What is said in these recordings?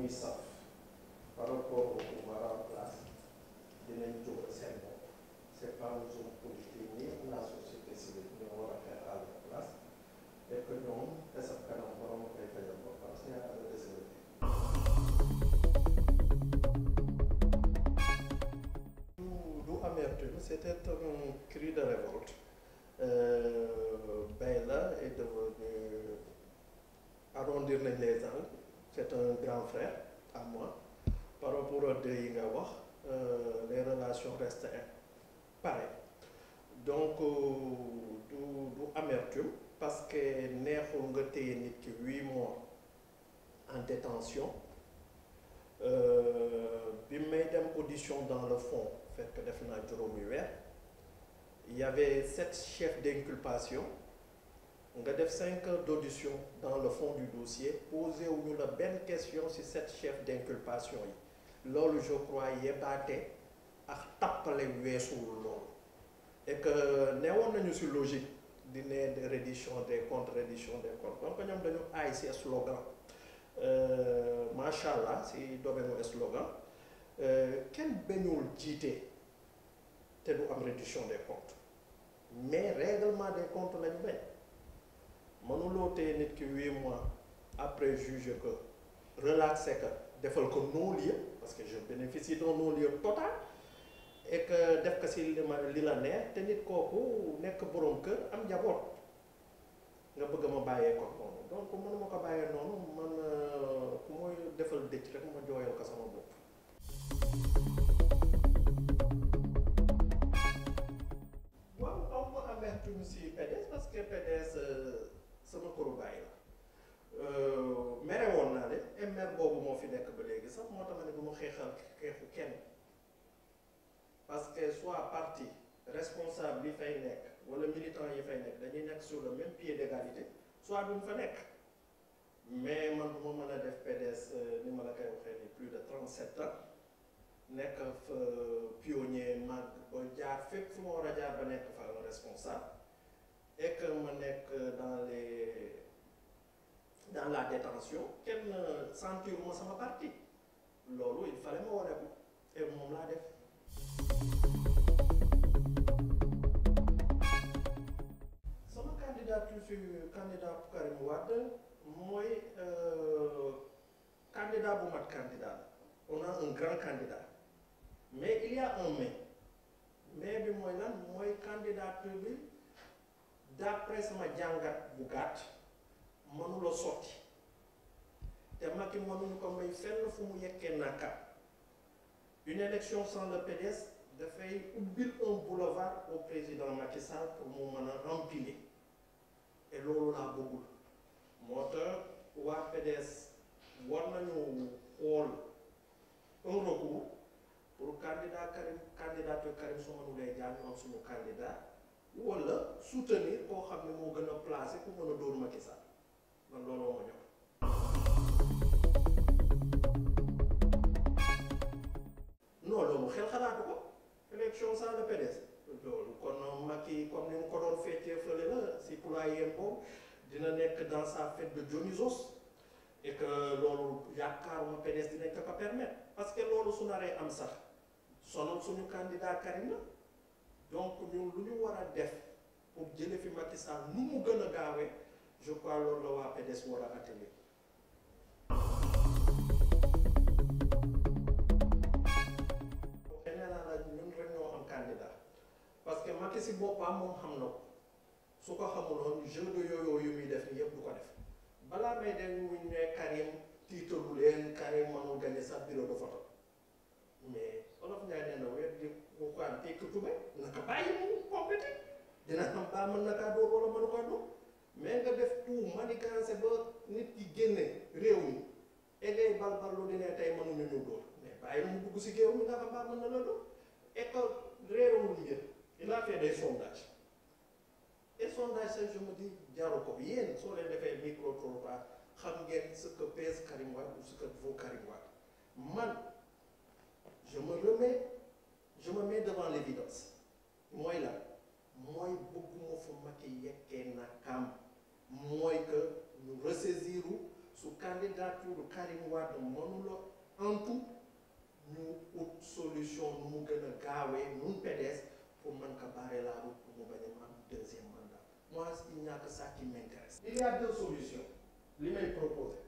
muy saf par rapport au pouvoir en place dinañ jóg seen bopp c'est pas nous hommes politiques ni la société civile ñoo war a faire à leur place et que ñoom desab kanam borom koy fajal boppam c'est à la décélérer. du amertume, c'était un cri de révolte. Bayla est devenu arrondir nañ les angles, c'est un grand frère à moi. Par rapport aux deux yi nga wax les relations restent pareilles. Donc du amertume parce que neexul nga téye nit ki 8 mois en détention bi may dem audition dans le fond fekk def naa juróomi weer il y avait 7 chefs d'inculpation nga def 5 heures d'audition dans le fond du dossier posé wuñu la benn question ci 7 chefs d'inculpation yi loolu je crois yebaate ak tappale weesuwul loolu et que neewoon nañu ci logique di ne de reddition des comptes reddition des comptes donc ñoom dañu aay ci slogan macha allah ci domaine slogan kenn bañul jiite te du am reddition des comptes mais règlement des comptes lañu bañ mënuloo téye nit ki 8 mois après juger que relaxé que defal ko non-lieu parce que je bénéficie d'un non-lieu total et que def ko ci li la neex te nit kooku nekk boroom kër am njaboot nga bëgg ma bàyyee ko noonu donc mënuma ko bàyyee noonu man ku mooy defal dëcc rek ma jooyal ko sama bopp. waaw aw ma amertume ci PDS parce que PDS sama këru bàyyi la mere woon naa de et mer boobu moo fi nekk ba léegi sax moo tax ma ne du ma xeexal xeexu kenn parce que soit parti responsable yi fay nekk wala militant yi fay nekk dañuy nekk sur le même pied d'égalité soit duñ fa nekk mais man bu ma mën a def PDS ni ma la koy waxee ni plus de 37 ans nekk fa pionnier mag ba jaar fépp fu ma war a jaar ba nekk fa un responsable et que ma nekk dans la détention kenn sentiruma sama parti loolu il fallait ma wane ko et moom laa def. sama candidature sur candidat Karim Wade mooy candidat bu mat candidat on a un grand candidat mais il y a un mais bi mooy lan mooy candidature bi d'après sama jàngat bu gàtt mënula sotti te Macky mënuñu ko may fenn fu mu yekkee naka une élection sans le PDS dafay ubbil un boulevard au président Macky Sall pour mu mën a empiler et loolu laa bëggul moo tax waa PDS war nañu xool un recours pour candidature Karim su mënulee jaar ñu am suñu candidat wala soutenir koo xam ne moo gën a placé ku mën a dóor Macky Sall man looloo ma ñor. non loolu xel xalaatu ko élection sans le PDS loolu kon Macky comme ni mu ko doon feccee fële la si poulailler boobu dina nekk dans sa fête de Dionysos et que loolu yaakaaruma PDS dinañ ko ko permettre parce que loolu su naree am sax sonal suñu candidat Karim la donc ñun lu ñu war a def pour jële fi Macky Sall nu mu gën a gaawee je crois loolu la waa PDS war a atelier. parce que Macky si boppam moom xam na ko su ko xamuloon jeu de yooyu yu muy def ni yëpp du ko def balaa may dem mu ne Karim tiitalu leen Karim mënul gagné sax bureau de vote mais Olof Ndiaye nee na wet di mu ko am tekki tube naka bàyyi mu compété dina xam baa mën na kaa dóor wala mënu kaa dóor mais nga def tout manigancé ba nit ki génne réew mi et ngay balballu di ne tey mënuñu ñu dóor mais bàyyi mu dugg si géew mi nga xam baa mën na la dóor et que réerawul njër il a fait des sondages et sondage sax je me dis jaru ko yéen soo leen defee micro-trottoir xam ngeen ce que pèse Karim Wade ou ce que vaut Karim Wade man je me mets devant l'évidence mooy la mooy bëgguma fu Macky yekkee na kam mooy que ñu ressaisiru su candidat candidature Karim Wade mënula en tout ñu ut solution nu mu gën a gaawee nun PDS pour mën ko barrer la route pour mu bañ a am deuxième mandat. Moi il n'y a que ça qui m'intéresse. Il y a deux solutions li may proposer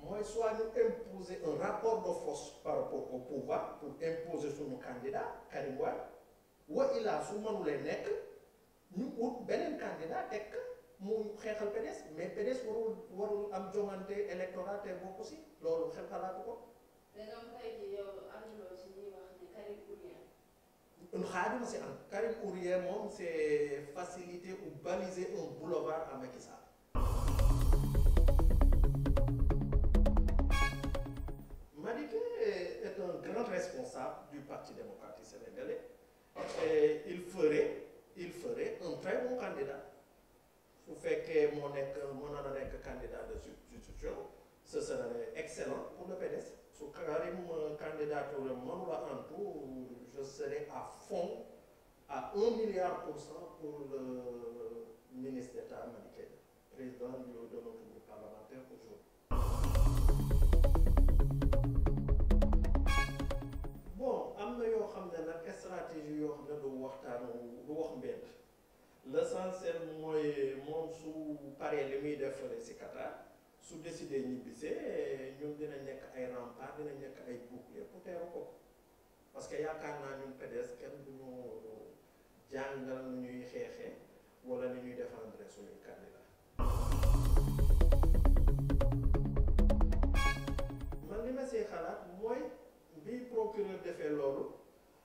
mooy soit ñu imposer un rapport de force par rapport au pouvoir pour imposer suñu candidat Karim Wade wa ilaa su mënulee nekk ñu ut beneen candidat tekk mu xeexal PDS mais PDS warul am joŋante électoral te bokk si loolu xel xalaatu ko. mais donc tey jii yow ànduloo si ñuy wax ne Karim ou rien. xaajuma si am Karim ou rien moom c'est faciliter ou baliser un boulevard à Macky Sall. Madické est un grand responsable du Parti démocratique sénégalais et il ferait un très bon candidat. Su fekkee moo na nekk candidat de substitution ce serait excellent pour le PDS. Su Karim candidature mënula antu je serai à fond à 1 milliard % pour le ministre d'État Madické, président de notre groupe parlementaire aujourd'hui. Bon am na yoo xam ne nag stratégie yoo xam ne du wax mbedd. L'essentiel mooy moom su paree li muy def ci Qatar su décidé ñibbisee ñun dinañ nekk ay rempart dinañ nekk ay bouclier pour teeru ko parce que yaakaar naa ñun PDS kenn du ñu jàngal nu ñuy xeexee wala ni ñuy défendre suñuy candidat. man li ma see xalaat mooy bi procureur defee loolu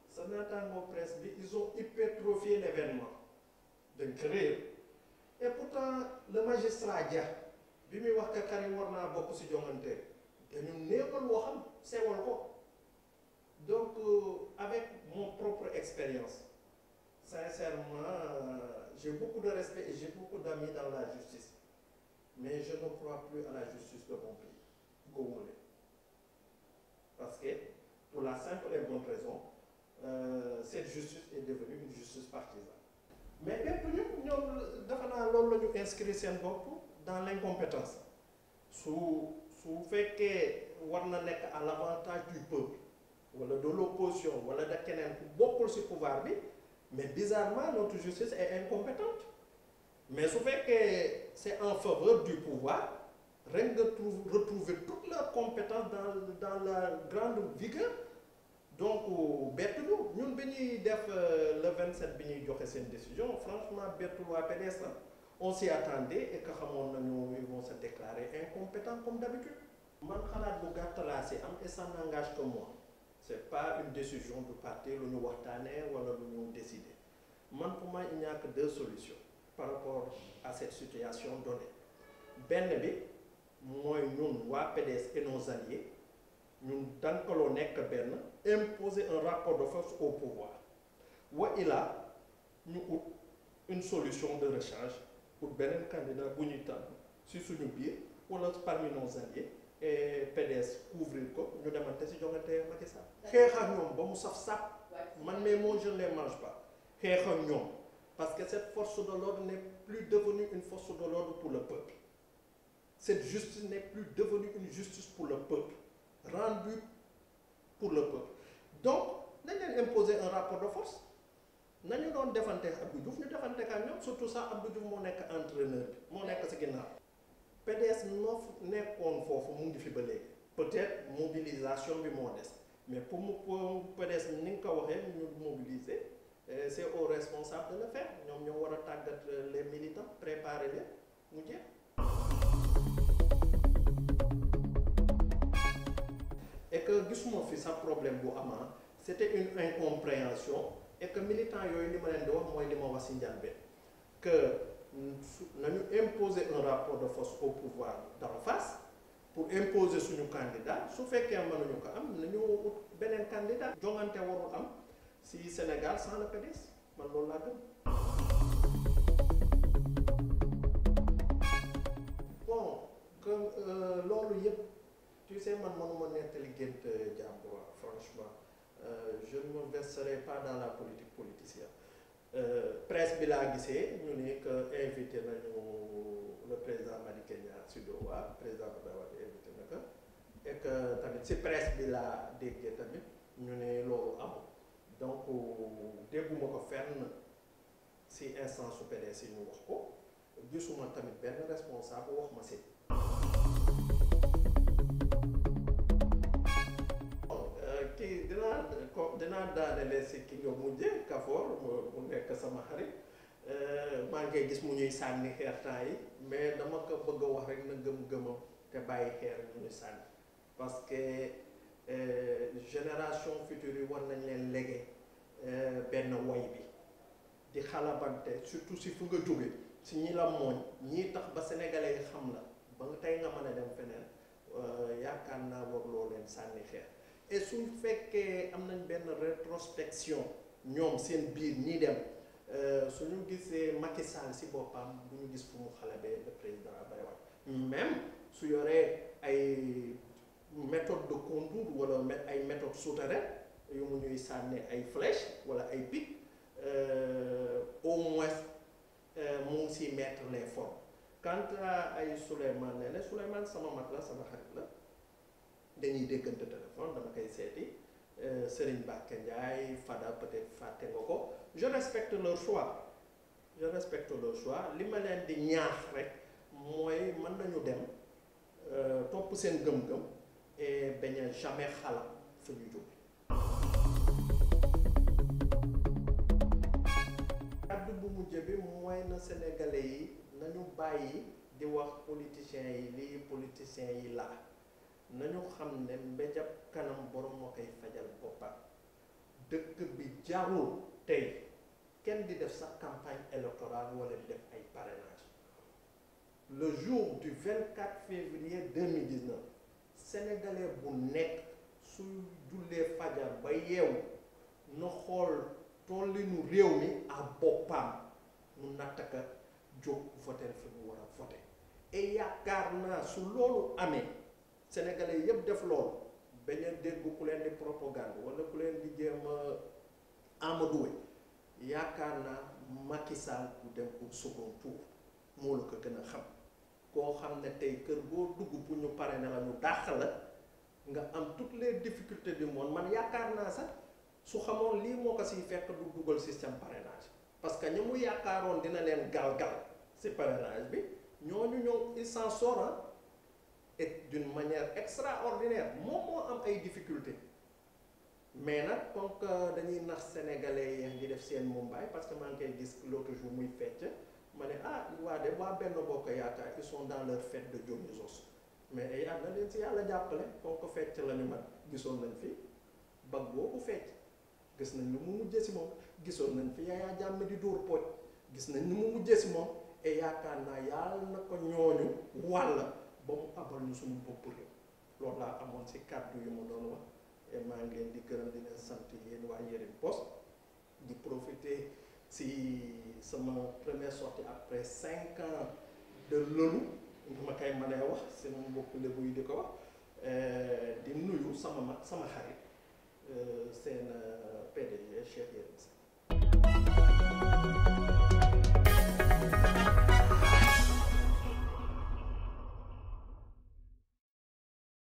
sa naataango presse bi ils ont hypertrophié l'événement dañ ko réer et pourtant le magistrat Dia bi muy wax que Karim war naa bokk ci joŋante dañu néewal waxam sewal ko donc avec mon propre expérience sincèrement j'ai beaucoup de respect et j'ai beaucoup d'amis dans la justice mais je ne crois plus à la justice de mon pays góomule parce que pour la simple et bonne raison cette justice est devenue une justice partisane. Mais bépp ñoom dafa naa loolu la ñu inscrire seen bopp dans l'incompétence su fekkee war na nekk à l'avantage du peuple wala de l'opposition wala da keneen ku bokkul ci pouvoir bi mais bizarrement notre justice est incompétente mais su fekkee c'est en faveur du pouvoir rek nga retrouver toute la compétence dans la grande vigueur. Donc bettu ñun bi ñuy def le 27 bi ñuy joxe seen décision franchement bettul waa PDS la on s'y attendait et que xamoon nañu ils vont se déclarer incompétents comme d'habitude. man xalaat bu gàtt laa ci am et ça n'engage que moi c'est pas une décision du parti lu ñu waxtaanee wala lu ñu décider man pour moi il n'y a que deux solutions par rapport à cette situation donnée benn bi mooy ñun waa PDS et nos alliés ñun dankaloo nekk benn imposer un rapport de force au pouvoir wa ilaa ñu ut une solution de rechange pour beneen candidat bu ñuy tànn ci suñu biir wala parmi nos alliés et PDS couvrir ko ñu demante ci joŋante Macky Sall. xeex ak ñoom ba mu saf sap man mais mots je ne les mange pas xeex ak ñoom parce que cette force de l'ordre n'est plus devenue une force de l'ordre pour le peuple cette justice n'est plus devenue une justice pour le peuple rendue pour le peuple donc nañ leen imposer un rapport de force nañu doon defante Abdou Diouf ñu defante ak ñoom surtout ça Abdou Diouf moo nekk entraîneur bi moo nekk ci ginnaaw PDS moo nekkoon foofu mu ngi fi ba léegi peut-être mobilisation bi moo des mais pour PDS ni nga ko waxee ñu mobiliser c'est aux responsables de le faire ñoom ñoo war a tàggat les militants préparer leen mu jeex. et que gisuma fi sa problème bu ama c'était une incompréhension et que militants yooyu li ma leen di wax mooy li ma wax ci njëlbéen que nañu imposer un rapport de force au pouvoir d'en face pour imposer suñu candidat su fekkee mënuñu ko am nañu ut beneen candidat jongante warul am ci Sénégal sans le PDS man loolu laa gëm. bon comme loolu yëpp tu sais man mënuma nettali gént jàmbur franchement je ne me verserai pas dans la politique politicienne presse bi laa gisee ñu ne que invité nañu le président Madické Niang Sido waa président Abdoulaye Wade invité na ko et que tamit si presse bi laa déggee tamit ñu ne loolu amul donc dégguma ko fenn si instance su PDS yi ñu wax ko gisuma tamit benn responsable wax ma si. kii dinaa daanele si ki nga mujje Kafoor mu nekk sama xarit maa ngi koy gis mu ñuy sànni xeer temps yi mais dama ko bëgg a wax rek na gëm-gëmam te bàyyi xeer ñu ñuy sànni parce que génération future yi war nañ leen légué benn woy bi di xalabante surtout si fu nga jóge si ñi la mooñ ñii tax ba sénégalais yi xam la ba nga tey nga mën a dem feneen yaakaar naa warloo leen sànni xeer et suñ fekkee am nañ benn rétrospection ñoom seen biir ñii dem suñu gisee Macky Sall si boppam bu ñu gis fu mu xalabee le président Abdoulaye Wade même su yoree ay méthode de contour wala ay méthode souterraine yu mu ñuy sànni ay flèche wala ay pic au moins mu ngi si mettre les formes quant à ay Souleymane ne Souleymane sama mag la sama xarit la dañuy déggante téléphone dama koy seeti Serigne Mbacké Ndiaye Fada peut-être fàtte nga ko je respecte leur choix li ma leen di ñaax rek mooy mën nañu dem topp seen gëm-gëm et bañ a jamais xalaat fu ñu jóge. kàddu bu mujj bi mooy na sénégalais yi nañu bàyyi di wax politiciens yi lii politiciens yi laa nañu xam ne mbéjab kanam borom moo koy fajal boppam dëkk bi jarul tey kenn di def sax campagne électorale wala di def ay parrainage le jour du 24 février 2019 sénégalais bu nekk su jullee fajar ba yeewu na xool tollinu réew mi à boppam mu nattaka jóg voter fi mu war a voter et yaakaar naa su loolu amee sénégalais yëpp def loolu bañ a dégg ku leen di propagande wala ku leen di jéem a amaduwe yaakaar naa Macky Sall du dem au second tour moo la ko gën a xam koo xam ne tey kër boo dugg pour ñu pare ne la ñu dàq la nga am toutes les difficultés du monde man yaakaar naa sax su xamoon lii moo ko siy fekk du dugal système parrainage parce que ñi mu yaakaaroon dina leen gal-gal si parrainage bi ñooñu ñoom il s'en sort et d'une manière extraordinaire moom moo am ay difficultés mais nag comme que dañuy nax sénégalais yi di def seen mumbaay parce que maa ngi koy gis l'autre jour muy fecc ma ne waa benn bokk yaakaar ils sont dans leur fête de Dionysos mais yàlla na leen si yàlla jàppale comme que fecc la ñu man gisoon nañ fi bag boobu fecc gis nañ ni mu mujjee si moom gisoon nañ fi Yaya Jammeh di dóor pooj gis nañ ni mu mujjee si moom et yaakaar naa yàlla na ko ñooñu wàll ba mu abal ñu suñu bopp réew loolu laa amoon si kàddu yu mu doon wax et maa ngi leen di gërëm di leen sant yéen waa Yerim Post di profiter si sama première sortie après 5 ans de lëlu nga ma koy mënee wax sama mbokk lébu yi di ko wax di nuyu sama mag sama xarit seen PDG Cheikh Yérim Seck